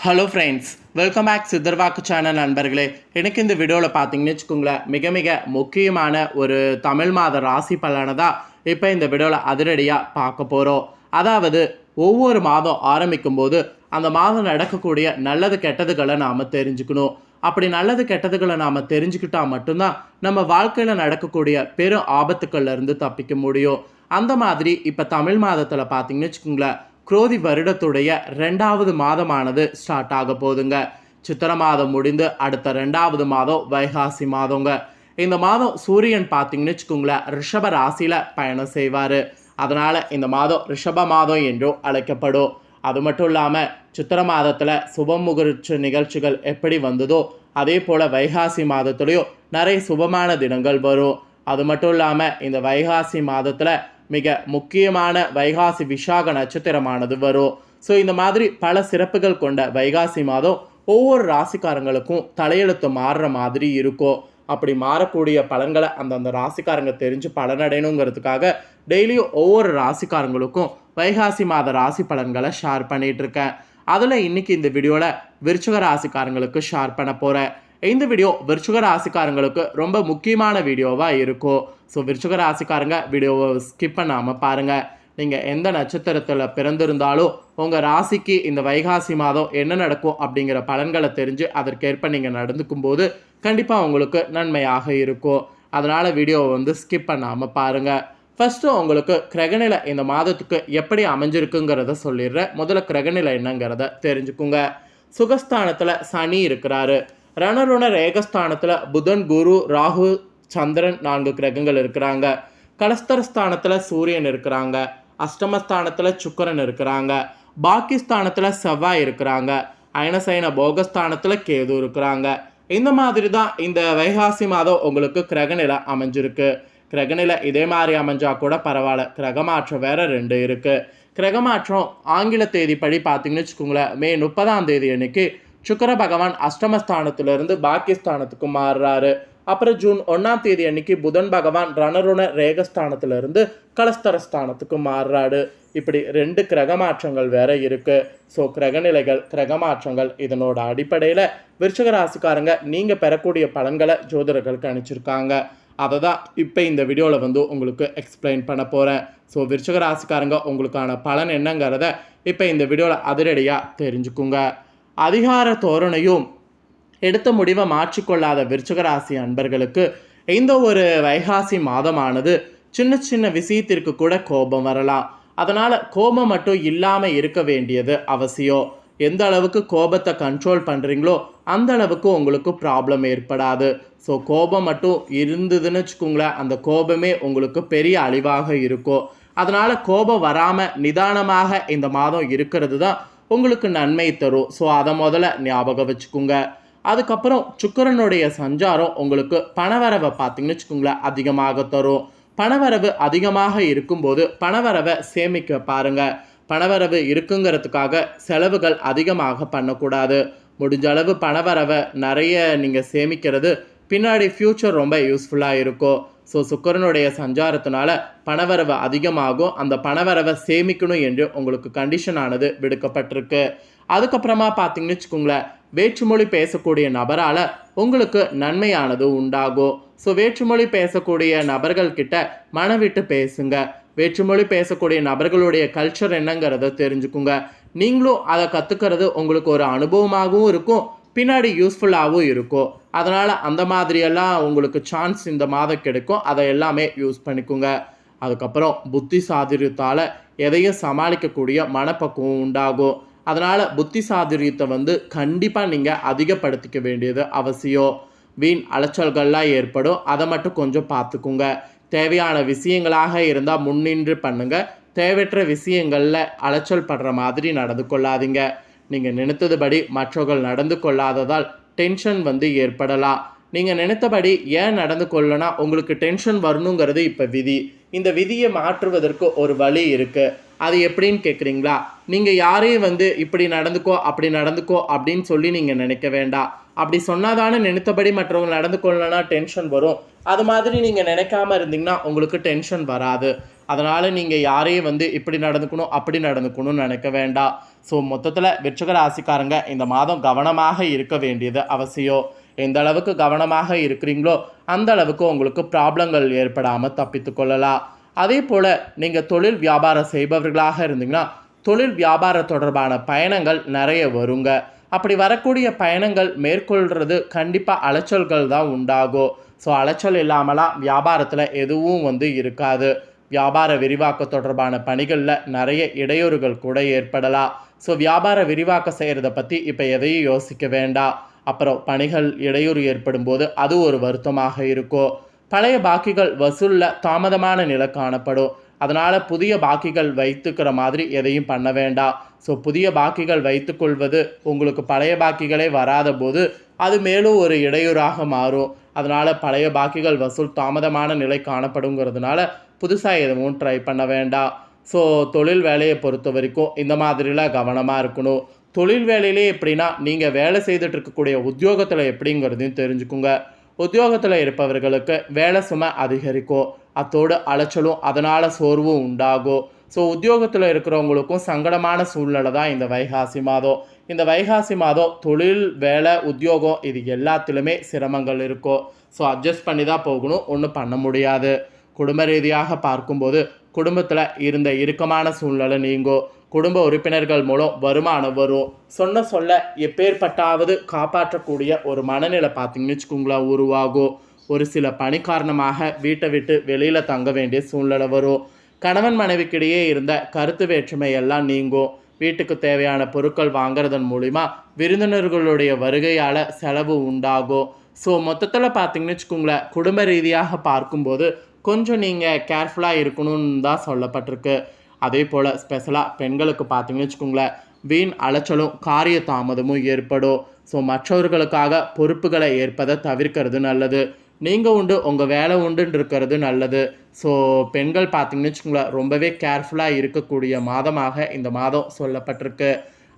Hello friends, welcome back Siddharvakku channel நண்பர்களே. எனக்கு இந்த வீடியோவில் பார்த்தீங்கன்னு வச்சுக்கோங்களேன், மிக மிக முக்கியமான ஒரு தமிழ் மாத ராசி பலனை தான் இப்போ இந்த வீடியோவில் அதிரடியாக பார்க்க போகிறோம். அதாவது ஒவ்வொரு மாதம் ஆரம்பிக்கும் போது அந்த மாதம் நடக்கக்கூடிய நல்லது கெட்டதுகளை நாம் தெரிஞ்சுக்கணும். அப்படி நல்லது கெட்டதுகளை நாம் தெரிஞ்சுக்கிட்டால் மட்டும்தான் நம்ம வாழ்க்கையில் நடக்கக்கூடிய பெரும் ஆபத்துக்கள்லேருந்து தப்பிக்க முடியும். அந்த மாதிரி இப்போ தமிழ் மாதத்தில் பார்த்தீங்கன்னு வச்சுக்கோங்களேன், குரோதி வருடத்துடைய 2வது மாதமானது ஸ்டார்ட் ஆக போகுதுங்க. சித்திரை மாதம் முடிந்து அடுத்த 2வது மாதம் வைகாசி மாதங்க. இந்த மாதம் சூரியன் பார்த்தீங்கன்னு வச்சுக்கோங்களேன், ரிஷப ராசியில் பயணம் செய்வார். அதனால் இந்த மாதம் ரிஷப மாதம் என்றும் அழைக்கப்படும். அது மட்டும் இல்லாமல் சித்திரை மாதத்தில் சுபமுகூர்த்த நிகழ்ச்சிகள் எப்படி வந்ததோ அதே போல் வைகாசி மாதத்துலேயும் நிறைய சுபமான தினங்கள் வரும். அது மட்டும் இல்லாமல் இந்த வைகாசி மாதத்தில் மிக முக்கியமான வைகாசி விசாக நட்சத்திரமானது வரும். ஸோ இந்த மாதிரி பல சிறப்புகள் கொண்ட வைகாசி மாதம் ஒவ்வொரு ராசிக்காரங்களுக்கும் தலையெழுத்து மாறுற மாதிரி இருக்கும். அப்படி மாறக்கூடிய பலன்களை அந்தந்த ராசிக்காரங்க தெரிஞ்சு பலனடையணுங்கிறதுக்காக டெய்லியும் ஒவ்வொரு ராசிக்காரங்களுக்கும் வைகாசி மாத ராசி பலன்களை ஷேர் பண்ணிகிட்ருக்கேன். அதில் இன்றைக்கி இந்த வீடியோவில் விருச்சிக ராசிக்காரங்களுக்கு ஷேர் பண்ண போகிறேன். இந்த வீடியோ விருச்சிக ராசிக்காரங்களுக்கு ரொம்ப முக்கியமான வீடியோவாக இருக்கும். ஸோ விருச்சிக ராசிக்காரங்க வீடியோவை ஸ்கிப் பண்ணாமல் பாருங்கள். நீங்கள் எந்த நட்சத்திரத்தில் பிறந்திருந்தாலும் உங்கள் ராசிக்கு இந்த வைகாசி மாதம் என்ன நடக்கும் அப்படிங்கிற பலன்களை தெரிஞ்சு அதற்கேற்ப நீங்கள் நடந்துக்கும் போது கண்டிப்பாக உங்களுக்கு நன்மையாக இருக்கும். அதனால் வீடியோவை ஸ்கிப் பண்ணாமல் பாருங்கள். ஃபஸ்ட்டு உங்களுக்கு கிரகநிலை இந்த மாதத்துக்கு எப்படி அமைஞ்சிருக்குங்கிறத சொல்லிடுறேன். முதல்ல கிரகநிலை என்னங்கிறத தெரிஞ்சுக்குங்க. சுகஸ்தானத்தில் சனி இருக்கிறாரு. ரணருண ரேகஸ்தானத்தில் புதன், குரு, ராகு, சந்திரன் 4 கிரகங்கள் இருக்கிறாங்க. கலஸ்தரஸ்தானத்தில் சூரியன் இருக்கிறாங்க. அஷ்டமஸ்தானத்தில் சுக்கரன் இருக்கிறாங்க. பாக்கிஸ்தானத்தில் செவ்வாய் இருக்கிறாங்க. அயனசயன போகஸ்தானத்தில் கேது இருக்கிறாங்க. இந்த மாதிரி தான் இந்த வைகாசி மாதம் உங்களுக்கு கிரகநிலை அமைஞ்சிருக்கு. கிரகநிலை இதே மாதிரி அமைஞ்சா கூட பரவாயில்ல, கிரகமாற்றம் வேற 2 இருக்குது. கிரகமாற்றம் ஆங்கில தேதிப்படி பார்த்தீங்கன்னு வச்சுக்கோங்களேன், மே 30ஆம் தேதி அன்னைக்கு சுக்கர பகவான் அஷ்டமஸ்தானத்திலிருந்து பாக்கியஸ்தானத்துக்கு மாறுறாரு. அப்புறம் ஜூன் 1ஆம் தேதி அன்னைக்கு புதன் பகவான் ரணருண ரேகஸ்தானத்திலிருந்து கலஸ்தரஸ்தானத்துக்கு மாறுறாரு. இப்படி 2 கிரகமாற்றங்கள் வேற இருக்கு. ஸோ கிரகநிலைகள், கிரகமாற்றங்கள் இதனோட அடிப்படையில் விருச்சிக ராசிக்காரங்க நீங்கள் பெறக்கூடிய பலன்களை ஜோதிடர்கள் கணிச்சிருக்காங்க. அதை தான் இப்போ இந்த வீடியோவில் உங்களுக்கு எக்ஸ்பிளைன் பண்ண போகிறேன். ஸோ விருச்சிக ராசிக்காரங்க உங்களுக்கான பலன் என்னங்கிறத இப்போ இந்த வீடியோவில் அதிரடியாக தெரிஞ்சுக்குங்க. அதிகார தோரணையும் எடுத்த முடிவை மாற்றிக்கொள்ளாத விருச்சிக ராசி அன்பர்களுக்கு இந்த ஒரு வைகாசி மாதமானது சின்ன சின்ன விஷயத்திற்கு கூட கோபம் வரலாம். அதனால் கோபம் மட்டும் இல்லாமல் இருக்க வேண்டியது அவசியம். எந்த அளவுக்கு கோபத்தை கண்ட்ரோல் பண்ணுறீங்களோ அந்த அளவுக்கு உங்களுக்கு ப்ராப்ளம் ஏற்படாது. ஸோ கோபம் மட்டும் இருந்ததுன்னு வச்சுக்கோங்களேன், அந்த கோபமே உங்களுக்கு பெரிய அழிவாக இருக்கும். அதனால் கோபம் வராமல் நிதானமாக இந்த மாதம் இருக்கிறது தான் உங்களுக்கு நன்மை தரும். ஸோ அதை முதல்ல ஞாபகம் வச்சுக்கோங்க. அதுக்கப்புறம் சுக்கிரனுடைய சஞ்சாரம் உங்களுக்கு பணவரவை பார்த்தீங்கன்னு வச்சுக்கோங்களேன் அதிகமாக தரும். பணவரவு அதிகமாக இருக்கும்போது பணவரவை சேமிக்க பாருங்கள். பணவரவு இருக்குங்கிறதுக்காக செலவுகள் அதிகமாக பண்ணக்கூடாது. முடிஞ்ச அளவு பணவரவை நிறைய நீங்கள் சேமிக்கிறது பின்னாடி ஃப்யூச்சர் ரொம்ப யூஸ்ஃபுல்லாக இருக்கும். ஸோ சுக்கிரனுடைய சஞ்சாரத்தினால பணவரவு அதிகமாகும். அந்த பணவரவை சேமிக்கணும் என்று உங்களுக்கு கண்டிஷன் ஆனது விடுக்கப்பட்டிருக்கு. அதுக்கப்புறமா பார்த்தீங்கன்னு வச்சுக்கோங்களேன், வேற்றுமொழி பேசக்கூடிய நபரால் உங்களுக்கு நன்மையானது உண்டாகும். ஸோ வேற்றுமொழி பேசக்கூடிய நபர்கள்கிட்ட மனவிட்டு பேசுங்க. வேற்றுமொழி பேசக்கூடிய நபர்களுடைய கல்ச்சர் என்னங்கிறத தெரிஞ்சுக்குங்க. நீங்களும் அதை கற்றுக்கிறது உங்களுக்கு ஒரு அனுபவமாகவும் இருக்கும், பின்னாடி யூஸ்ஃபுல்லாகவும் இருக்கும். அதனால் அந்த மாதிரியெல்லாம் உங்களுக்கு சான்ஸ் இந்த மாதம் கிடைக்கும். அதை எல்லாமே யூஸ் பண்ணிக்கோங்க. அதுக்கப்புறம் புத்தி சாதுரியத்தால் எதையும் சமாளிக்கக்கூடிய மனப்பக்குவம் உண்டாகும். அதனால் புத்தி சாதுரியத்தை கண்டிப்பாக நீங்கள் அதிகப்படுத்திக்க வேண்டியது அவசியம். வீண் அலைச்சல்கள்லாம் ஏற்படும், அதை மட்டும் கொஞ்சம் பார்த்துக்குங்க. தேவையான விஷயங்களாக இருந்தால் முன்னின்று பண்ணுங்கள். தேவையற்ற விஷயங்களில் அலைச்சல் படுற மாதிரி நடந்து கொள்ளாதீங்க. நீங்கள் நினைத்ததுபடி மற்றவர்கள் நடந்து கொள்ளாததால் டென்ஷன் ஏற்படலாம். நீங்கள் நினைத்தபடி ஏன் நடந்து கொள்ளனா உங்களுக்கு டென்ஷன் வரணுங்கிறது இப்போ விதி. இந்த விதியை மாற்றுவதற்கு ஒரு வழி இருக்குது. அது எப்படின்னு கேட்குறீங்களா? நீங்கள் யாரையும் இப்படி நடந்துக்கோ அப்படி நடந்துக்கோ அப்படின்னு சொல்லி நீங்கள் நினைக்க வேண்டாம். அப்படி சொன்னாதானே நினைத்தபடி மற்றவங்க நடந்து கொள்ளனா டென்ஷன் வரும். அது மாதிரி நீங்கள் நினைக்காம இருந்தீங்கன்னா உங்களுக்கு டென்ஷன் வராது. அதனால் நீங்கள் யாரையும் வந்து இப்படி நடந்துக்கணும் அப்படி நடந்துக்கணும்னு நினைக்க வேண்டாம். ஸோ மொத்தத்தில் விருச்சிக ராசிக்காரங்க இந்த மாதம் கவனமாக இருக்க வேண்டியது அவசியம். எந்த அளவுக்கு கவனமாக இருக்கிறீங்களோ அந்த அளவுக்கு உங்களுக்கு ப்ராப்ளங்கள் ஏற்படாமல் தப்பித்து கொள்ளலாம். அதே போல் நீங்கள் தொழில் வியாபாரம் செய்பவர்களாக இருந்தீங்கன்னா தொழில் வியாபார தொடர்பான பயணங்கள் நிறைய வருங்க. அப்படி வரக்கூடிய பயணங்கள் மேற்கொள்கிறது கண்டிப்பாக அலைச்சல்கள் தான் உண்டாகும். ஸோ அலைச்சல் இல்லாமலாம் வியாபாரத்தில் எதுவும் வந்து இருக்காது. வியாபார விரிவாக்க தொடர்பான பணிகளில் நிறைய இடையூறுகள் கூட ஏற்படலாம். ஸோ வியாபார விரிவாக்கம் செய்கிறத பற்றி இப்போ எதையும் யோசிக்க வேண்டாம். அப்புறம் பணிகள் இடையூறு ஏற்படும் போது அது ஒரு வருத்தமாக இருக்கும். பழைய பாக்கிகள் வசூலில் தாமதமான நிலை காணப்படும். அதனால் புதிய பாக்கிகள் வைத்துக்கிற மாதிரி எதையும் பண்ண வேண்டாம். ஸோ புதிய பாக்கிகள் வைத்துக்கொள்வது உங்களுக்கு பழைய பாக்கிகளே வராத போது அது மேலும் ஒரு இடையூறாக மாறும். அதனால் பழைய பாக்கிகள் வசூல் தாமதமான நிலை காணப்படுங்கிறதுனால புதுசாக எதுவும் ட்ரை பண்ண வேண்டாம். ஸோ தொழில் வேலையை பொறுத்த வரைக்கும் இந்த மாதிரிலாம் கவனமாக இருக்கணும். தொழில் வேலையிலே எப்படின்னா நீங்கள் வேலை செய்துட்டு இருக்கக்கூடிய உத்தியோகத்தில் எப்படிங்கிறதையும் தெரிஞ்சுக்குங்க. உத்தியோகத்தில் இருப்பவர்களுக்கு வேலை சுமை அதிகரிக்கும். அத்தோடு அலைச்சலும் அதனால் சோர்வும் உண்டாகும். ஸோ உத்தியோகத்தில் இருக்கிறவங்களுக்கும் சங்கடமான சூழ்நிலை தான் இந்த வைகாசி மாதம். இந்த வைகாசி மாதம் தொழில் வேலை உத்தியோகம் இது எல்லாத்துலேயுமே சிரமங்கள் இருக்கும். ஸோ அட்ஜஸ்ட் பண்ணி தான் போகணும், ஒன்றும் பண்ண முடியாது. குடும்ப ரீதியாக பார்க்கும்போது குடும்பத்தில் இருந்த இறுக்கமான சூழ்நிலை நீங்கும். குடும்ப உறுப்பினர்கள் மூலம் வருமானம் வரும். சொல்ல எப்பேற்பட்டாவது காப்பாற்றக்கூடிய ஒரு மனநிலை பார்த்தீங்கன்னு வச்சுக்கோங்களேன் உருவாகும். ஒரு சில பணி காரணமாக வீட்டை விட்டு வெளியில் தங்க வேண்டிய சூழ்நிலை வரும். கணவன் மனைவிக்கிடையே இருந்த கருத்து வேற்றுமை எல்லாம் நீங்கும். வீட்டுக்கு தேவையான பொருட்கள் வாங்குறதன் மூலிமா விருந்தினர்களுடைய வருகையால் செலவு உண்டாகும். ஸோ மொத்தத்தில் பார்த்தீங்கன்னு வச்சுக்கோங்களேன் குடும்ப ரீதியாக பார்க்கும்போது கொஞ்சம் நீங்கள் கேர்ஃபுல்லாக இருக்கணும்னு தான் சொல்லப்பட்டிருக்கு. அதே போல் ஸ்பெஷலாக பெண்களுக்கு பார்த்தீங்கன்னு வச்சுக்கோங்களேன் வீண் அலைச்சலும் காரிய தாமதமும் ஏற்படும். ஸோ மற்றவர்களுக்காக பொறுப்புகளை ஏற்பதை தவிர்க்கிறது நல்லது. நீங்கள் உண்டு உங்கள் வேலை உண்டுன்னு இருக்கிறது நல்லது. ஸோ பெண்கள் பார்த்தீங்கன்னு வச்சுக்கோங்களேன் ரொம்பவே கேர்ஃபுல்லாக இருக்கக்கூடிய மாதமாக இந்த மாதம் சொல்லப்பட்டிருக்கு.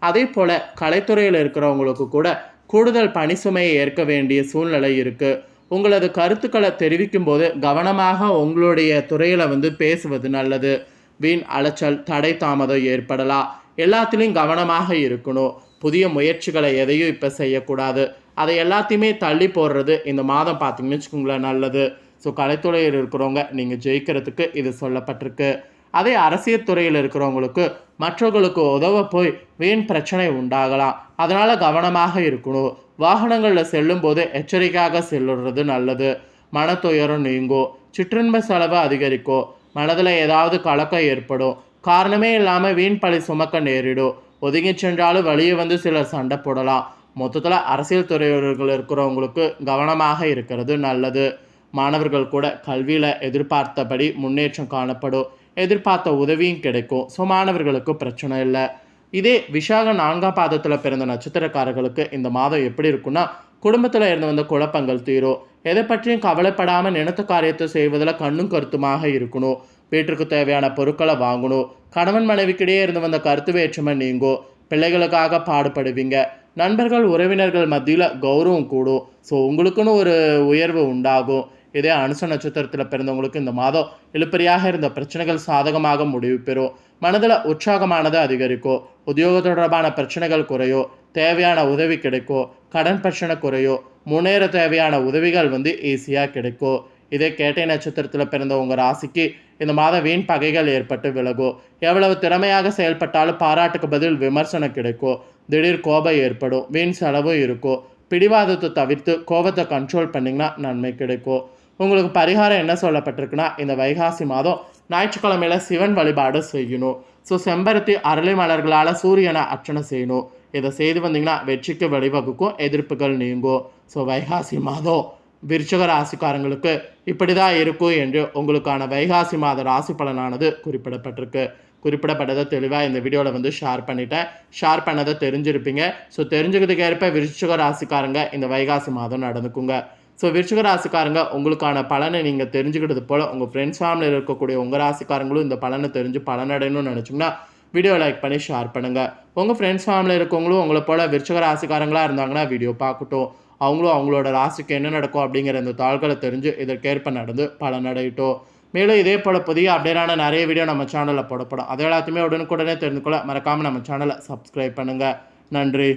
அதே போல் கலைத்துறையில் இருக்கிறவங்களுக்கு கூட கூடுதல் பணி சுமையை ஏற்க வேண்டிய சூழ்நிலை இருக்குது. உங்களது கருத்துக்களை தெரிவிக்கும் போது கவனமாக உங்களுடைய துறையில் வந்து பேசுவது நல்லது. வீண் அலைச்சல் தடை தாமதம் ஏற்படலாம். எல்லாத்துலேயும் கவனமாக இருக்கணும். புதிய முயற்சிகளை எதையும் இப்போ செய்யக்கூடாது. அதை எல்லாத்தையுமே தள்ளி போடுறது இந்த மாதம் பார்த்தீங்கன்னு வச்சுக்கோங்களேன் நல்லது. ஸோ கலைத்துறையில் இருக்கிறவங்க நீங்கள் ஜெயிக்கிறதுக்கு இது சொல்லப்பட்டிருக்கு. அதே அரசியல் துறையில் இருக்கிறவங்களுக்கு மற்றவர்களுக்கு உதவ போய் வீண் பிரச்சனை உண்டாகலாம். அதனால் கவனமாக இருக்கணும். வாகனங்களில் செல்லும் போது எச்சரிக்கையாக செல்லுறது நல்லது. மன துயரம் நீங்கும். சிற்றின்ப செலவு அதிகரிக்கும். மனதில் ஏதாவது கலக்கம் ஏற்படும். காரணமே இல்லாமல் வீண் பழி சுமக்க நேரிடும். ஒதுங்கி சென்றாலும் வெளியே வந்து சிலர் சண்டை போடலாம். மொத்தத்தில் அரசியல் துறையினர்கள் இருக்கிறவங்களுக்கு கவனமாக இருக்கிறது நல்லது. மாணவர்கள் கூட கல்வியில் எதிர்பார்த்தபடி முன்னேற்றம் காணப்படும். எதிர்பார்த்த உதவியும் கிடைக்கும். ஸோ மாணவர்களுக்கு பிரச்சனை இல்லை. இதே விசாக 4ஆம் பாதத்தில் பிறந்த நட்சத்திரக்காரர்களுக்கு இந்த மாதம் எப்படி இருக்குன்னா குடும்பத்தில் இருந்து வந்த குழப்பங்கள் தீரும். எதை பற்றியும் கவலைப்படாமல் நினைத்த காரியத்தை செய்வதில் கண்ணும் கருத்துமாக இருக்கணும். வீட்டிற்கு தேவையான பொருட்களை வாங்கணும். கணவன் மனைவிக்கிடையே இருந்து வந்த கருத்து வேற்றுமை நீங்கும். பிள்ளைகளுக்காக பாடுபடுவீங்க. நண்பர்கள் உறவினர்கள் மத்தியில் கௌரவம் கூடும். ஸோ உங்களுக்குன்னு ஒரு உயர்வு உண்டாகும். இதே அனுச நட்சத்திரத்தில் பிறந்தவங்களுக்கு இந்த மாதம் இழுப்பறியாக இருந்த பிரச்சனைகள் சாதகமாக முடிவு பெறும். மனதில் உற்சாகமானது அதிகரிக்கும். உத்தியோக தொடர்பான பிரச்சனைகள் குறையும். தேவையான உதவி கிடைக்கும். கடன் பிரச்சனை குறையும். முன்னேற தேவையான உதவிகள் வந்து ஈஸியாக கிடைக்கும். இதே கேட்டை நட்சத்திரத்தில் பிறந்த உங்கள் ராசிக்கு இந்த மாதம் வீண் பகைகள் ஏற்பட்டு விலகும். எவ்வளவு திறமையாக செயல்பட்டாலும் பாராட்டுக்கு பதில் விமர்சனம் கிடைக்கும். திடீர் கோபம் ஏற்படும். வீண் செலவும் இருக்கும். பிடிவாதத்தை தவிர்த்து கோபத்தை கண்ட்ரோல் பண்ணிங்கன்னா நன்மை கிடைக்கும். உங்களுக்கு பரிகாரம் என்ன சொல்லப்பட்டிருக்குன்னா இந்த வைகாசி மாதம் ஞாயிற்றுக்கிழமையில் சிவன் வழிபாடு செய்யணும். ஸோ செம்பருத்தி அரளி மலர்களால் சூரியனை அர்ச்சனை செய்யணும். இதை செய்து வந்தீங்கன்னா வெற்றிக்கு வழிவகுக்கும். எதிர்ப்புகள் நீங்கும். ஸோ வைகாசி மாதம் விருச்சிக ராசிக்காரங்களுக்கு இப்படி தான் இருக்கும் என்று உங்களுக்கான வைகாசி மாத ராசி பலனானது குறிப்பிடப்பட்டிருக்கு. குறிப்பிடப்பட்டதை தெளிவாக இந்த வீடியோவில் வந்து ஷேர் பண்ணிட்டேன். ஷேர் பண்ணதை தெரிஞ்சிருப்பீங்க. ஸோ தெரிஞ்சுக்கிறதுக்கு ஏற்ப விருச்சிக ராசிக்காரங்க இந்த வைகாசி மாதம் நடந்துக்குங்க. ஸோ விருச்சிக ராசிக்காரங்க உங்களுக்கான பலனை நீங்கள் தெரிஞ்சுக்கிட்டது போல் உங்கள் ஃப்ரெண்ட்ஸ் ஃபேமிலியில் இருக்கக்கூடிய உங்கள் ராசிக்காரங்களும் இந்த பலனை தெரிஞ்சு பலனடையணும்னு நினச்சிங்கன்னா வீடியோ லைக் பண்ணி ஷேர் பண்ணுங்கள். உங்கள் ஃப்ரெண்ட்ஸ் ஃபேமிலியில் இருக்கவங்களும் உங்களை போல் விருச்சிக ராசிக்காரங்களாக இருந்தாங்கன்னா வீடியோ பார்க்கட்டும். அவங்களும் அவங்களோட ராசிக்கு என்ன நடக்கும் அப்படிங்கிற இந்த தாள்களை தெரிஞ்சு இதற்கேற்ப நடந்து பலனடையட்டும். மேலும் இதே போல் புதிய அப்டேட்டான நிறைய வீடியோ நம்ம சேனலில் போடப்படும். அது எல்லாத்தையுமே உடனுக்குடனே தெரிந்து கொள்ள மறக்காமல் நம்ம சேனலை சப்ஸ்கிரைப் பண்ணுங்கள். நன்றி.